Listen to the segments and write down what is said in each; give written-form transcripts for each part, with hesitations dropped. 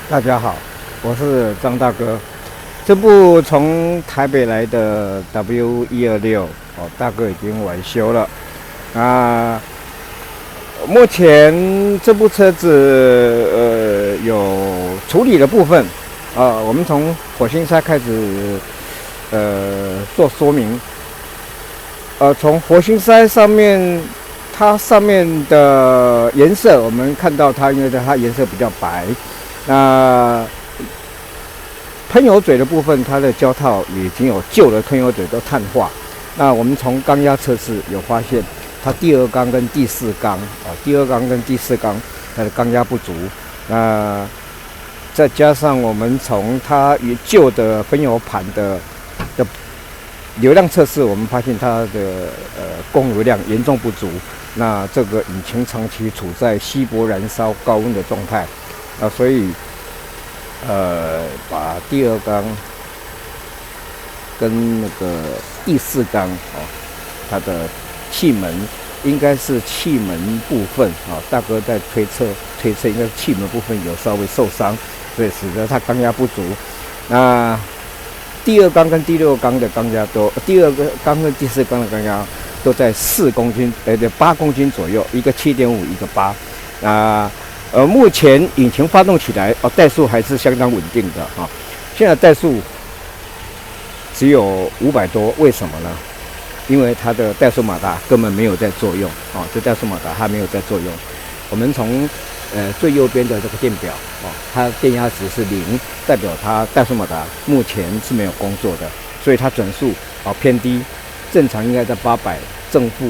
大家好，我是张大哥。这部从台北来的 W126大哥已经维修了。目前这部车子有处理的部分我们从火星塞开始做说明。从活性塞上面，它上面的颜色，我们看到它，因为它颜色比较白。那喷油嘴的部分，它的胶套已经有旧的喷油嘴都碳化。那我们从钢压测试有发现，它第二缸跟第四缸它的钢压不足。那再加上我们从它旧的喷油盘的流量测试，我们发现它的供油量严重不足。那这个引擎长期处在稀薄燃烧高温的状态，所以把第二缸跟那个第四缸它的气门应该是气门部分大哥在推测应该是气门部分有稍微受伤，所以使得它钢压不足。那第二缸跟第六缸的钢压第二个缸跟第四缸的钢压都在4公斤，8公斤左右，一个7.5，一个8。目前引擎发动起来怠速还是相当稳定的现在怠速只有500多，为什么呢？因为它的怠速马达根本没有在作用这怠速马达它没有在作用。我们从最右边的这个电表它电压值是0，代表它怠速马达目前是没有工作的，所以它转速偏低，正常应该在800正负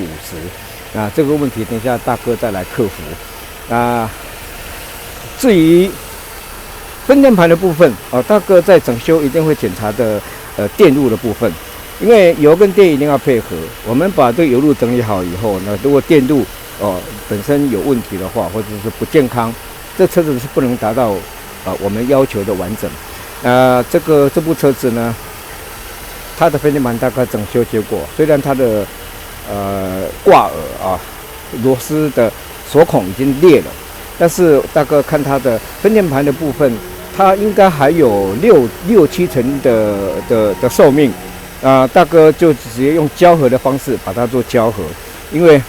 50。这个问题等一下大哥再来克服。至于分电盘的部分大哥在整修一定会检查的电路的部分，因为油跟电一定要配合。我们把这个油路整理好以后呢，如果电路本身有问题的话，或者是不健康，这车子是不能达到我们要求的完整。这部车子呢，它的分电盘大概整修结果，虽然它的挂耳螺丝的锁孔已经裂了，但是大哥看它的分电盘的部分，它应该还有6-7成的寿命。大哥就直接用胶合的方式把它做胶合，因为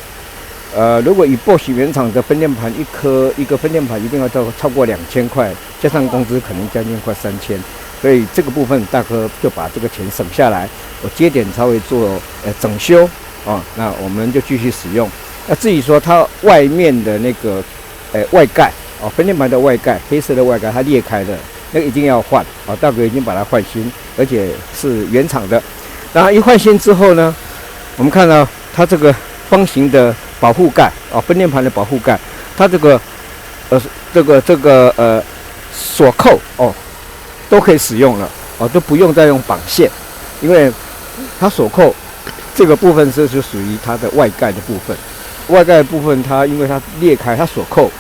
如果以 Bosch 原厂的分电盘一个分电盘一定要超过2000块，加上工资可能将近快3000，所以这个部分大哥就把这个钱省下来，我接点稍微做整修那我们就继续使用。那至于说它外面的那个外盖分电盘的外盖，黑色的外盖它裂开的，那个一定要换大哥已经把它换新，而且是原厂的。然后一换新之后呢，我们看到它这个方形的保护盖分电盘的保护盖，它这个锁扣都可以使用了都不用再用绑线，因为它锁扣这个部分是属于它的外盖的部分。外盖的部分它因为它裂开，它锁扣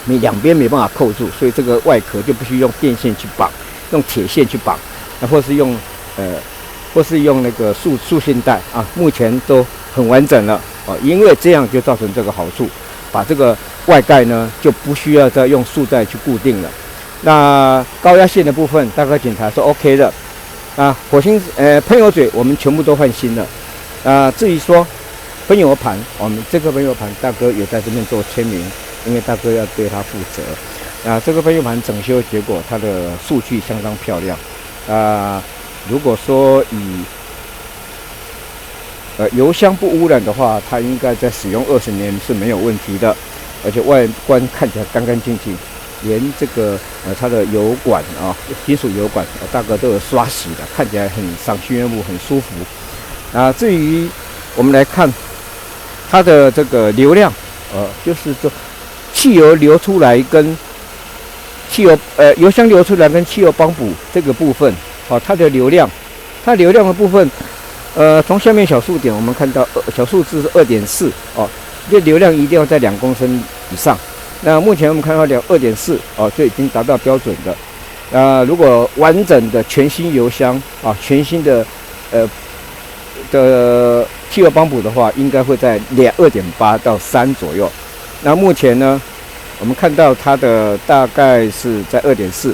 你两边没办法扣住，所以这个外壳就必须用电线去绑，用铁线去绑，或是用那个塑性带目前都很完整了因为这样就造成这个好处，把这个外盖呢就不需要再用束带去固定了。那高压线的部分大概检查是 OK 的火星喷油嘴我们全部都换新了至于说喷油盘，我们这个喷油盘大哥有在这边做签名，因为大哥要对它负责这个喷油盘整修结果它的数据相当漂亮如果说以油箱不污染的话，它应该在使用20年是没有问题的，而且外观看起来干干净净，连这个它的油管金属油管大哥都有刷洗的，看起来很赏心悦目，很舒服至于我们来看它的这个流量就是说汽油流出来跟油箱流出来跟汽油帮补这个部分它的流量的部分从下面小数点我们看到小数字是2.4这流量一定要在2公升以上。那目前我们看到2.4就已经达到标准的如果完整的全新油箱全新的汽油帮补的话，应该会在2.8到3左右。那目前呢我们看到它的大概是在2.4，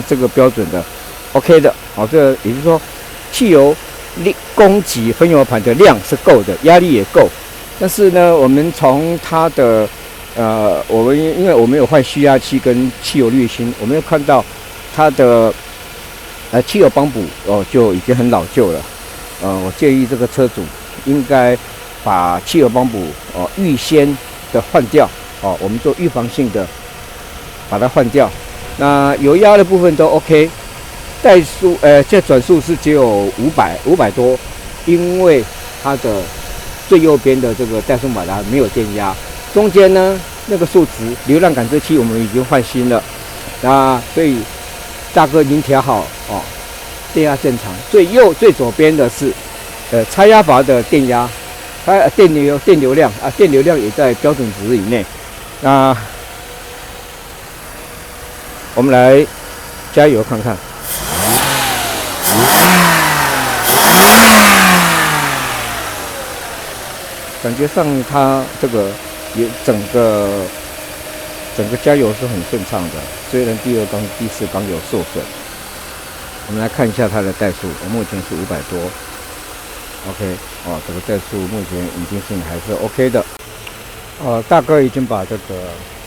这个标准的 OK 的。好，这也就是说汽油供给分油盘的量是够的，压力也够。但是呢，我们从它的因为我们有换虚压器跟汽油滤芯，我们有看到它的汽油帮补就已经很老旧了。我建议这个车主应该把汽油帮补预先的换掉我们做预防性的把它换掉。那油压的部分都 OK， 怠速这转速是只有500多，因为它的最右边的这个怠速马达没有电压，中间呢那个数值流量感知器我们已经换新了，那所以大哥已经调好电压正常。最左边的是差压阀的电压，它电流量也在标准值以内。那我们来加油看看。感觉上它这个也整个加油是很顺畅的，虽然第2缸、第4缸有受损。我们来看一下它的怠速，目前是500多 ，OK， 这个怠速目前引擎性还是 OK 的。大哥已经把这个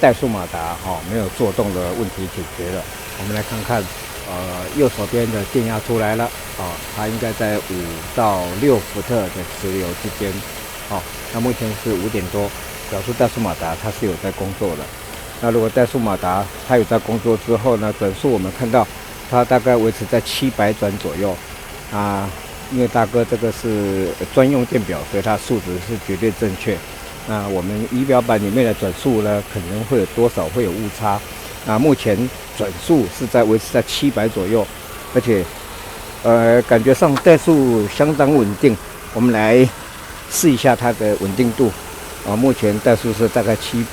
怠速马达没有做动的问题解决了。我们来看看，右手边的电压出来了，它应该在5到6伏特的直流之间，那目前是5点多，表示怠速马达它是有在工作的。那如果怠速马达它有在工作之后呢，转速我们看到它大概维持在700转左右因为大哥这个是专用电表，所以它数值是绝对正确。那我们仪表板里面的转速呢，可能会有多少会有误差。那目前转速是在维持在700左右，而且感觉上怠速相当稳定。我们来试一下它的稳定度目前怠速是大概700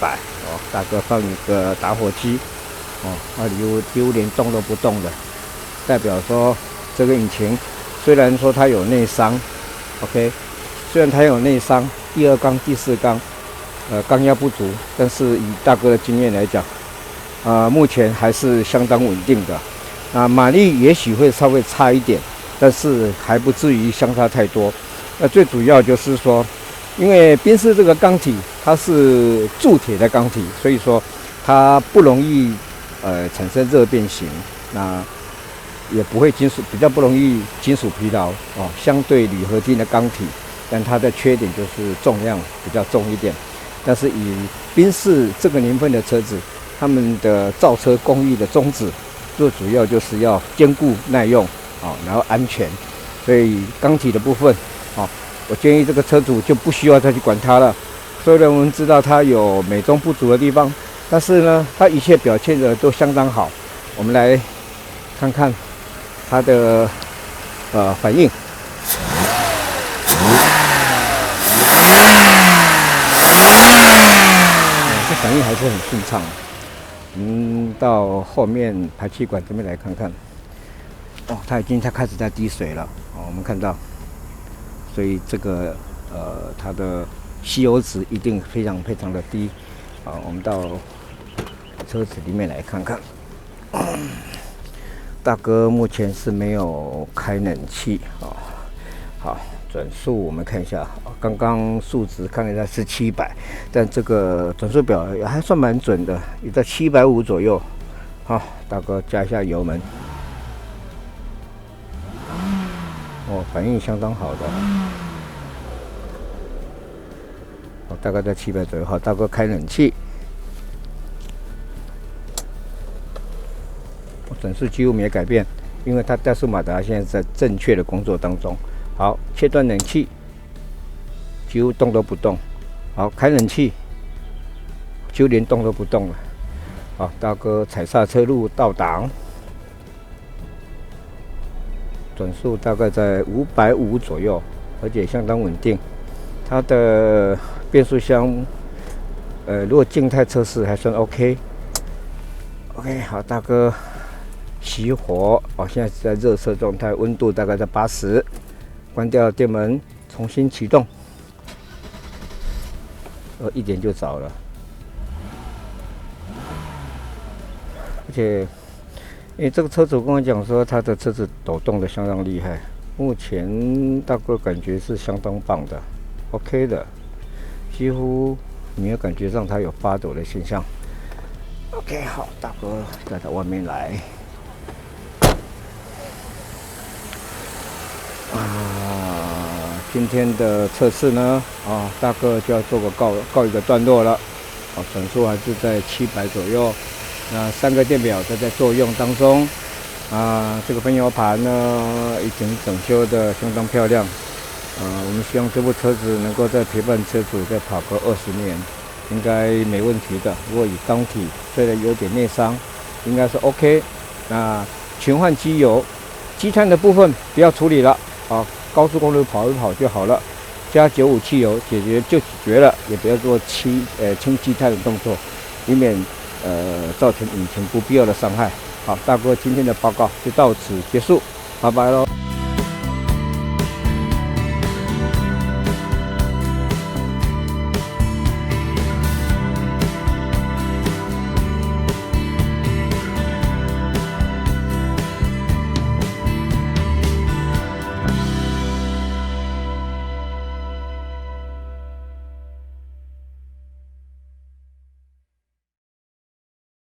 大哥放一个打火机几乎连动都不动的，代表说这个引擎虽然说它有内伤 ，OK， 虽然它有内伤，第2缸、第4缸缸压不足，但是以大哥的经验来讲，目前还是相当稳定的。马力也许会稍微差一点，但是还不至于相差太多。那最主要就是说，因为宾士这个钢体它是铸铁的钢体，所以说它不容易产生热变形，那也不会比较不容易金属疲劳相对铝合金的钢体，但它的缺点就是重量比较重一点。但是以宾士这个年份的车子，他们的造车工艺的宗旨，最主要就是要坚固耐用然后安全。所以钢体的部分我建议这个车主就不需要再去管它了。虽然我们知道它有美中不足的地方，但是呢，它一切表现的都相当好。我们来看看它的反应。这反应还是很顺畅。到后面排气管这边来看看，它已经开始在滴水了。我们看到，所以这个它的吸油值一定非常非常的低。我们到车子里面来看看。大哥目前是没有开冷气好，转速我们看一下，刚刚数值看起来是700，但这个转速表还算蛮准的，也在750左右。好，大哥加一下油门。反应相当好的。大概在700左右。好，大哥开冷气。转速几乎没改变，因为它怠速马达现在在正确的工作当中。好，切断冷气，几乎动都不动。好，开冷气，就连动都不动了。好，大哥踩刹车路倒档，转速大概在550左右，而且相当稳定。它的变速箱，如果静态测试还算 OK。OK， 好，大哥。熄火现在是在热车状态，温度大概在80。关掉电门，重新启动。1点就着了。且因为这个车主跟我讲说，他的车子抖动的相当厉害，目前大哥感觉是相当棒的 ，OK 的，几乎没有感觉上它有发抖的现象。OK， 好，大哥带到外面来。今天的测试呢，大哥就要做个告一个段落了。转速还是在700左右。那3个电表都在作用当中。这个分摇盘呢，已经整修的相当漂亮。我们希望这部车子能够再陪伴车主再跑个20年，应该没问题的。如果以缸体虽然有点内伤，应该是 OK。那勤换机油，积碳的部分不要处理了。高速公路跑一跑就好了，加95汽油解决了，也不要做清积碳的动作，以免造成引擎不必要的伤害。好，大哥今天的报告就到此结束，拜拜喽。